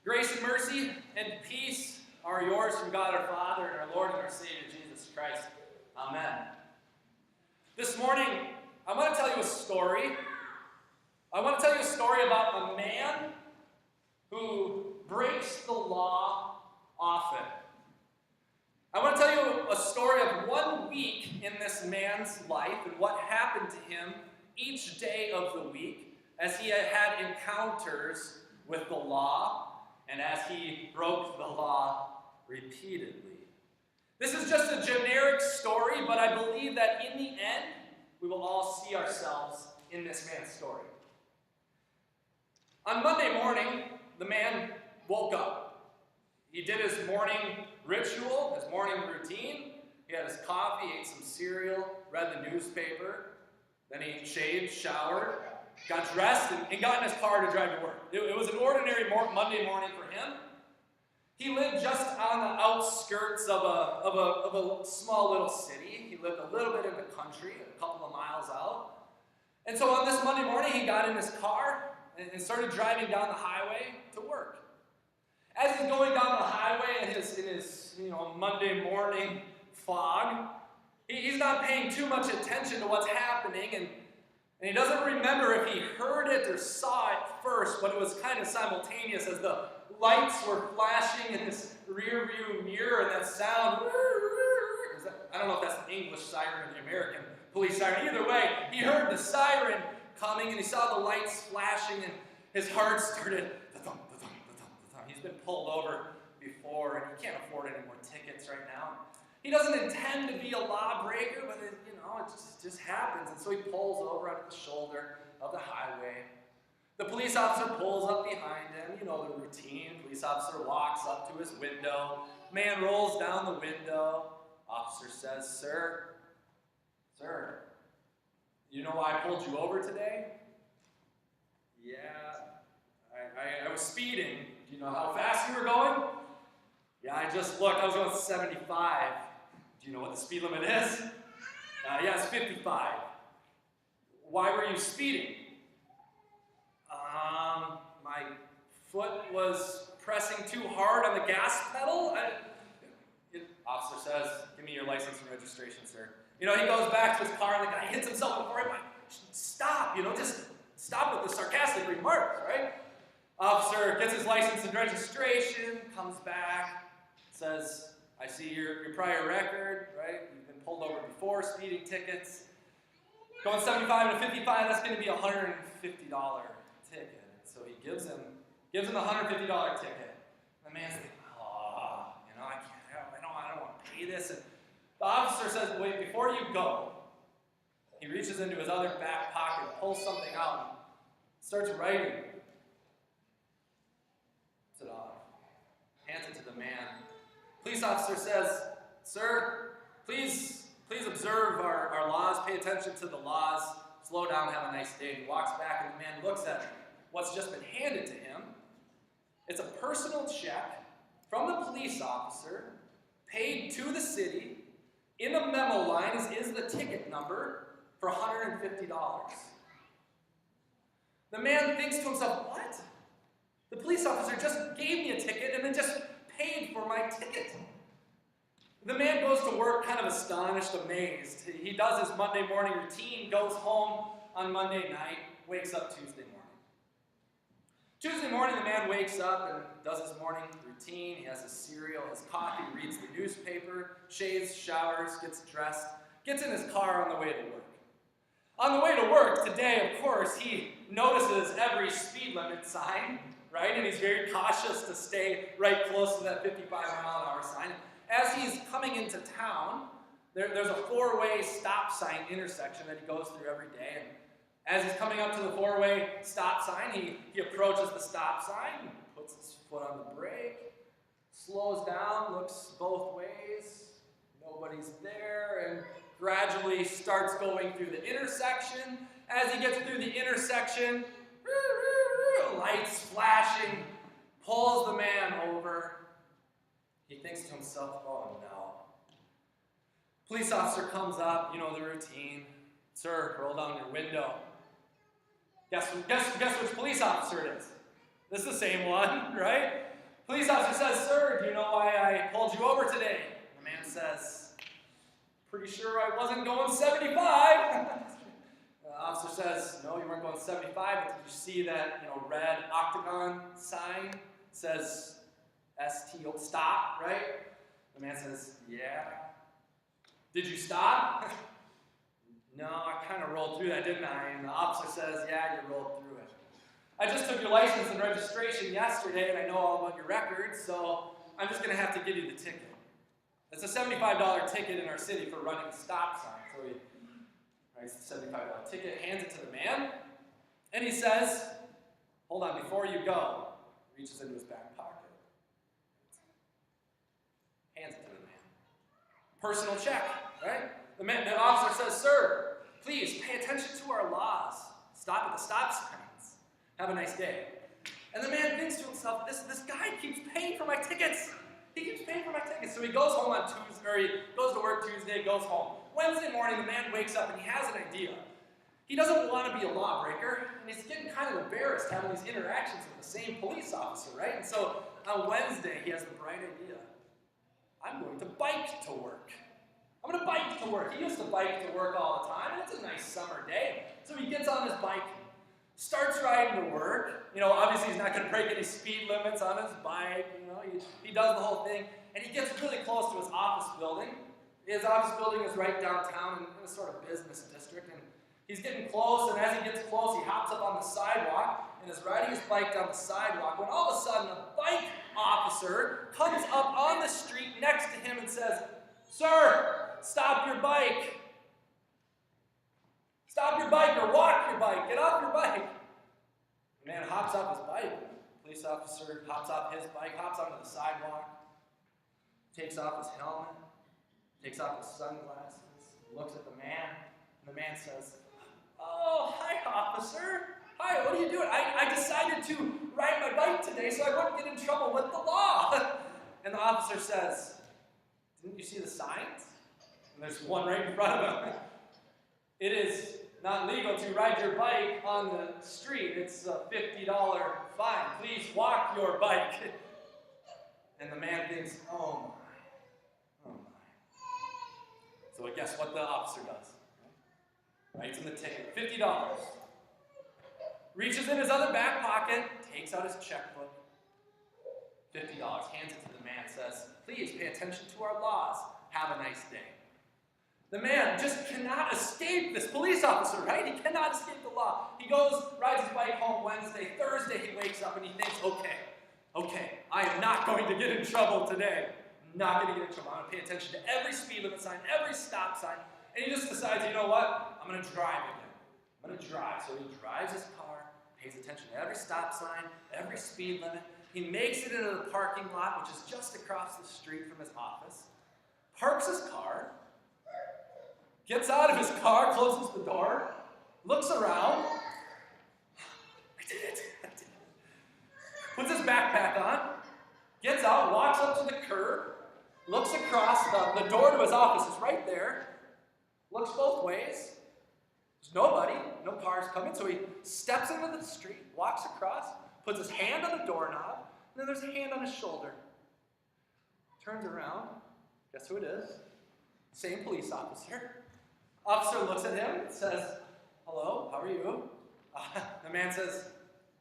Grace and mercy and peace are yours from God our Father and our Lord and our Savior, Jesus Christ. Amen. This morning, I want to tell you a story. I want to tell you a story about a man who breaks the law often. I want to tell you a story of 1 week in this man's life and what happened to him each day of the week as he had encounters with the law and as he broke the law repeatedly. This is just a generic story, but I believe that in the end, we will all see ourselves in this man's story. On Monday morning, the man woke up. He did his morning ritual, his morning routine. He had his coffee, ate some cereal, read the newspaper. Then he shaved, showered, got dressed, and got in his car to drive to work. It was an ordinary Monday morning for him. He lived just on the outskirts of a small little city. He lived a little bit in the country, a couple of miles out. And so on this Monday morning, he got in his car and started driving down the highway to work. As he's going down the highway in his Monday morning fog, he's not paying too much attention to what's happening, and he doesn't remember if he heard it or saw it first, but it was kind of simultaneous as the lights were flashing in his rear view mirror, and that sound, I don't know if that's the English siren or the American police siren. Either way, he heard the siren coming, and he saw the lights flashing, and his heart started thump, thump, thump. He's been pulled over before, and he can't afford any more tickets right now. He doesn't intend to be a lawbreaker, but it just happens. And so he pulls over onto the shoulder of the highway. The police officer pulls up behind him. You know the routine. Police officer walks up to his window. Man rolls down the window. Officer says, Sir, you know why I pulled you over today? Yeah, I was speeding. Do you know how fast you were going? Yeah, I just looked. I was going 75. Do you know what the speed limit is? Yeah, it's 55. Why were you speeding? My foot was pressing too hard on the gas pedal. Officer says, give me your license and registration, sir. He goes back to his car and the guy hits himself before him. Stop, just stop with the sarcastic remarks, right? Officer gets his license and registration, comes back, says, I see your prior record, right? You've been pulled over before, speeding tickets. Going 75 to 55, that's going to be a $150 ticket. So he gives him the $150 ticket. The man's like, I don't want to pay this. And the officer says, wait, before you go, he reaches into his other back pocket, pulls something out, and starts writing. Puts it off. Hands it to the man. Police officer says, Sir, please observe our laws, pay attention to the laws, slow down, have a nice day. He walks back and the man looks at what's just been handed to him. It's a personal check from the police officer, paid to the city. In the memo line is the ticket number for $150. The man thinks to himself, what? The police officer just gave me a ticket and then just paid for my ticket. The man goes to work kind of astonished, amazed. He does his Monday morning routine, goes home on Monday night, wakes up Tuesday morning. Tuesday morning, the man wakes up and does his morning routine. He has his cereal, his coffee, reads the newspaper, shaves, showers, gets dressed, gets in his car on the way to work. On the way to work today, of course, he notices every speed limit sign, right? And he's very cautious to stay right close to that 55-mile-an-hour sign. As he's coming into town, there's a four-way stop sign intersection that he goes through every day. And as he's coming up to the four-way stop sign, he approaches the stop sign, puts his foot on the brake, slows down, looks both ways, nobody's there, and gradually starts going through the intersection. As he gets through the intersection, lights flashing, pulls the man over. He thinks to himself, oh no. Police officer comes up, you know the routine. Sir, roll down your window. Guess which police officer it is? This is the same one, right? Police officer says, "Sir, do you know why I pulled you over today?" The man says, "Pretty sure I wasn't going 75. The officer says, "No, you weren't going 75, but did you see that red octagon sign? It says STO, stop, right?" The man says, "Yeah." "Did you stop?" "No, I kind of rolled through that, didn't I?" And the officer says, "Yeah, you rolled through it. I just took your license and registration yesterday, and I know all about your records, so I'm just going to have to give you the ticket." It's a $75 ticket in our city for running a stop sign. So he writes the $75 ticket, hands it to the man, and he says, "Hold on, before you go," reaches into his back pocket, hands it to the man. Personal check, right? The officer says, "Sir, please pay attention to our laws. Stop at the stop signs. Have a nice day." And the man thinks to himself, this guy keeps paying for my tickets. He keeps paying for my tickets. So he goes home on Tuesday, or he goes to work Tuesday, goes home. Wednesday morning, the man wakes up and he has an idea. He doesn't want to be a lawbreaker, and he's getting kind of embarrassed having these interactions with the same police officer, right? And so on Wednesday, he has the bright idea. I'm going to bike to work. I'm going to bike to work. He used to bike to work all the time, and it's a nice summer day. So he gets on his bike, starts riding to work. Obviously he's not going to break any speed limits on his bike. He does the whole thing, and he gets really close to his office building. His office building is right downtown in a sort of business district, and he's getting close, and as he gets close, he hops up on the sidewalk and is riding his bike down the sidewalk when all of a sudden a bike officer comes up on the street next to him and says, "Sir, stop your bike. Stop your bike or walk your bike. Get off your bike." The man hops off his bike. The police officer hops off his bike, hops onto the sidewalk, takes off his helmet, takes off his sunglasses, looks at the man, and the man says, "Oh, hi, officer. Hi, what are you doing? I decided to ride my bike today so I wouldn't get in trouble with the law." And the officer says, "Didn't you see the signs?" And there's one right in front of him. "It is not legal to ride your bike on the street. It's a $50 fine. Please walk your bike." And the man thinks, oh my. So guess what the officer does? Writes in the ticket, $50. Reaches in his other back pocket, takes out his checkbook, $50, hands it to the man, says, "Please pay attention to our laws. Have a nice day." The man just cannot escape this police officer, right? He cannot escape the law. He goes, rides his bike home Wednesday. Thursday, he wakes up and he thinks, okay, I am not going to get in trouble today. I'm not going to get in trouble. I'm going to pay attention to every speed limit sign, every stop sign. And he just decides, you know what? I'm going to drive again. I'm going to drive. So he drives his car, pays attention to every stop sign, every speed limit. He makes it into the parking lot, which is just across the street from his office, parks his car, gets out of his car, closes the door, looks around. I did it. Puts his backpack on, gets out, walks up to the curb, looks across. The door to his office is right there. Looks both ways. There's nobody, no cars coming. So he steps into the street, walks across, puts his hand on the doorknob, and then there's a hand on his shoulder. Turns around. Guess who it is? Same police officer. Officer looks at him and says, "Hello, how are you?" The man says,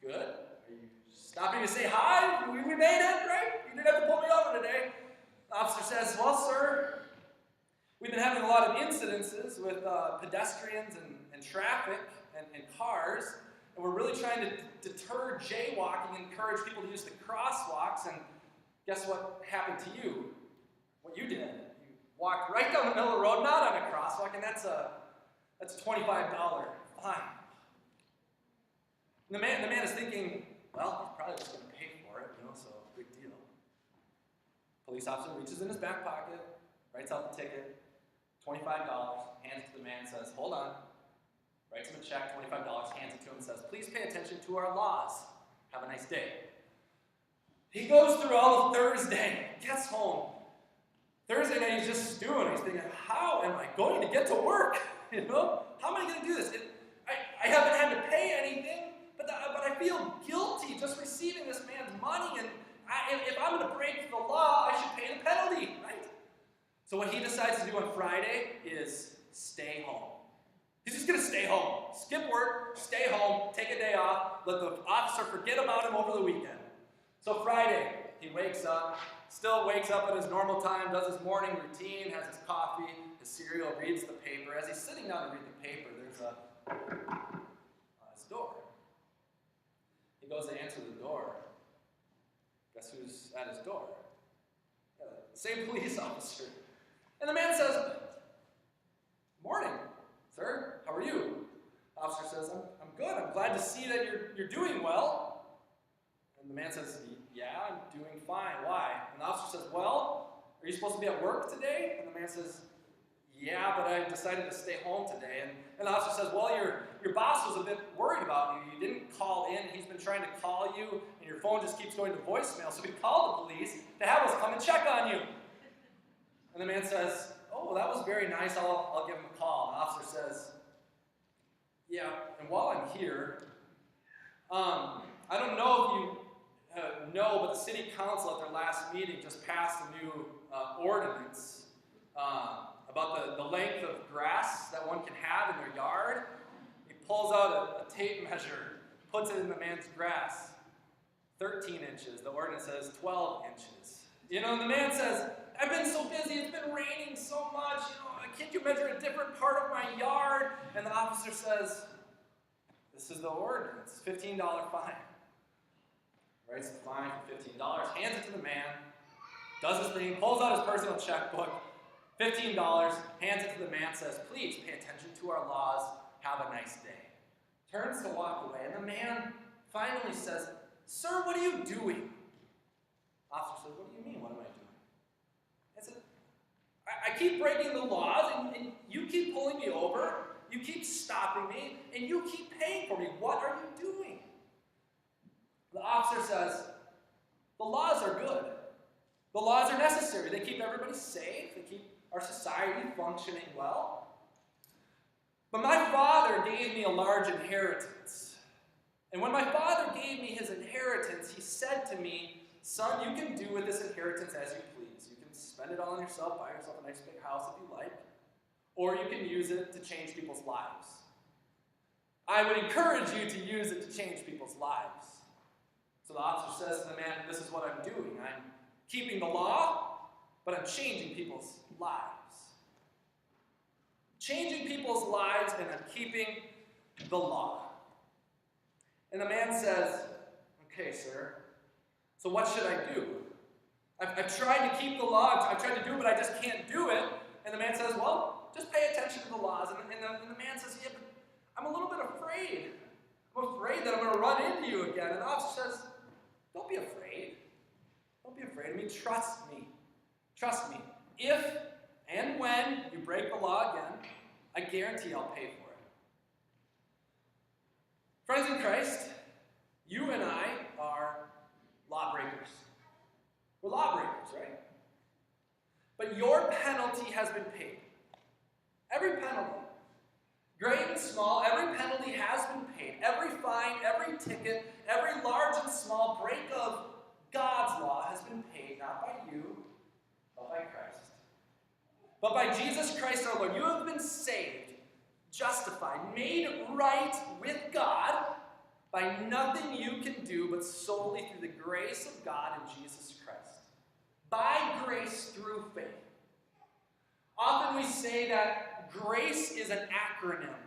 "Good. Are you stopping to say hi? We made it, right? You didn't have to pull me over today." The officer says, "Well, sir, we've been having a lot of incidences with pedestrians and traffic and cars, and we're really trying to deter jaywalking and encourage people to use the crosswalks, and guess what happened to you? What you did. Walked right down the middle of the road, not on a crosswalk, and that's a $25 fine." And the man is thinking, well, he's probably just going to pay for it, so big deal. Police officer reaches in his back pocket, writes out the ticket, $25, hands it to the man, says, "Hold on." Writes him a check, $25, hands it to him, and says, "Please pay attention to our laws. Have a nice day." He goes through all of Thursday, gets home. Thursday night, he's just stewing. He's thinking, how am I going to get to work? How am I going to do this? I haven't had to pay anything, but I feel guilty just receiving this man's money, and If I'm going to break the law, I should pay the penalty, right? So what he decides to do on Friday is stay home. He's just going to stay home. Skip work, stay home, take a day off, let the officer forget about him over the weekend. So Friday, he still wakes up at his normal time, does his morning routine, has his coffee, his cereal, reads the paper. As he's sitting down to read the paper, there's on his door. He goes to answer the door. Guess who's at his door? The same police officer. And the man says, "Morning, sir. How are you?" The officer says, I'm good. I'm glad to see that you're doing well." And the man says, "Yeah, I'm doing fine. Why?" And the officer says, "Well, are you supposed to be at work today?" And the man says, "Yeah, but I decided to stay home today." And the officer says, "Well, your boss was a bit worried about you. You didn't call in. He's been trying to call you, and your phone just keeps going to voicemail. So we called the police to have us come and check on you." And the man says, "Oh, well, that was very nice. I'll give him a call." And the officer says, "Yeah, and while I'm here, I don't know if you know, but the city council at their last meeting just passed a new ordinance about the length of grass that one can have in their yard." He pulls out a tape measure, puts it in the man's grass. 13 inches. The ordinance says 12 inches. And the man says, "I've been so busy. It's been raining so much. Can't you measure a different part of my yard?" And the officer says, "This is the ordinance. $15 fine." Writes the fine for $15, hands it to the man, does his thing, pulls out his personal checkbook, $15, hands it to the man, says, "Please pay attention to our laws. Have a nice day." Turns to walk away, and the man finally says, "Sir, what are you doing?" Officer says, "What do you mean, what am I doing?" I said, I keep breaking the laws, and you keep pulling me over, you keep stopping me, and you keep paying for me. What are you doing?" The officer says, "The laws are good. The laws are necessary. They keep everybody safe. They keep our society functioning well. But my father gave me a large inheritance. And when my father gave me his inheritance, he said to me, 'Son, you can do with this inheritance as you please. You can spend it all on yourself, buy yourself a nice big house if you like, or you can use it to change people's lives. I would encourage you to use it to change people's lives.' So the officer says to the man, 'This is what I'm doing. I'm keeping the law, but I'm changing people's lives. Changing people's lives, and I'm keeping the law.' And the man says, 'Okay, sir, so what should I do? I've tried to keep the law, I've tried to do it, but I just can't do it.' And the man says, 'Well, just pay attention to the laws.' And the man says, 'Yeah, but I'm a little bit afraid. I'm afraid that I'm going to run into you again.' And the officer says, 'Don't be afraid. Don't be afraid. Trust me. Trust me. If and when you break the law again, I guarantee I'll pay for it.'" Friends in Christ, you and I are lawbreakers. We're lawbreakers, right? But your penalty has been paid. Every penalty, great and small, every penalty has been paid. Every fine, every ticket, every large and small break of God's law has been paid, not by you, but by Christ. But by Jesus Christ our Lord, you have been saved, justified, made right with God by nothing you can do, but solely through the grace of God in Jesus Christ. By grace through faith. Often we say that grace is an acronym.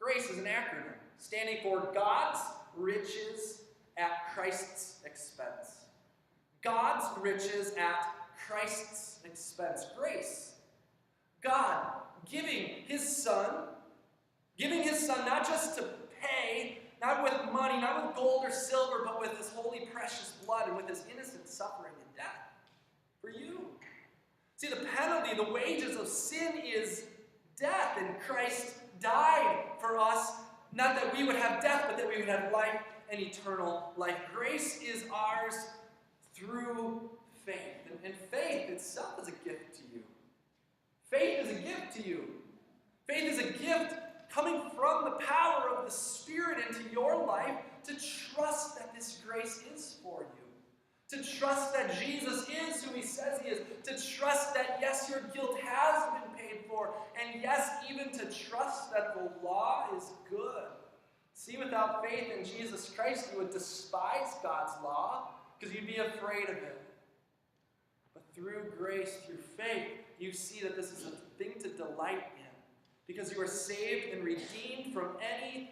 Grace is an acronym standing for God's riches at Christ's expense. God's riches at Christ's expense. Grace. God giving his Son not just to pay, not with money, not with gold or silver, but with his holy precious blood and with his innocent suffering and death for you. See, the penalty, the wages of sin is death, and Christ died for us, not that we would have death, but that we would have life and eternal life. Grace is ours through faith, and faith itself is a gift to you. Faith is a gift to you. Faith is a gift coming from the power of the Spirit into your life to trust that this grace is for you. To trust that Jesus is who he says he is. To trust that, yes, your guilt has been paid for. And yes, even to trust that the law is good. See, without faith in Jesus Christ, you would despise God's law because you'd be afraid of it. But through grace, through faith, you see that this is a thing to delight in because you are saved and redeemed from any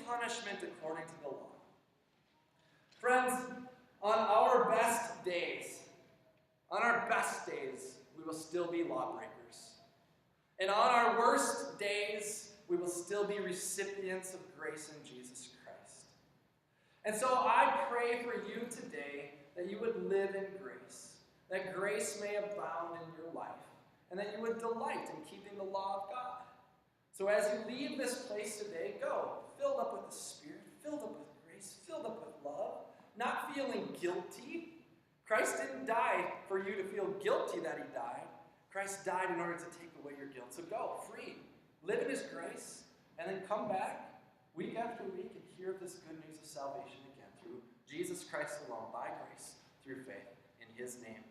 punishment according to the law. Friends, on our best days, we will still be lawbreakers. And on our worst days, we will still be recipients of grace in Jesus Christ. And so I pray for you today that you would live in grace, that grace may abound in your life, and that you would delight in keeping the law of God. So as you leave this place today, go filled up with the Spirit, filled up with grace, filled up with love, not feeling guilty. Christ didn't die for you to feel guilty that he died. Christ died in order to take away your guilt. So go, free, live in his grace, and then come back week after week and hear of this good news of salvation again through Jesus Christ alone, by grace, through faith in his name.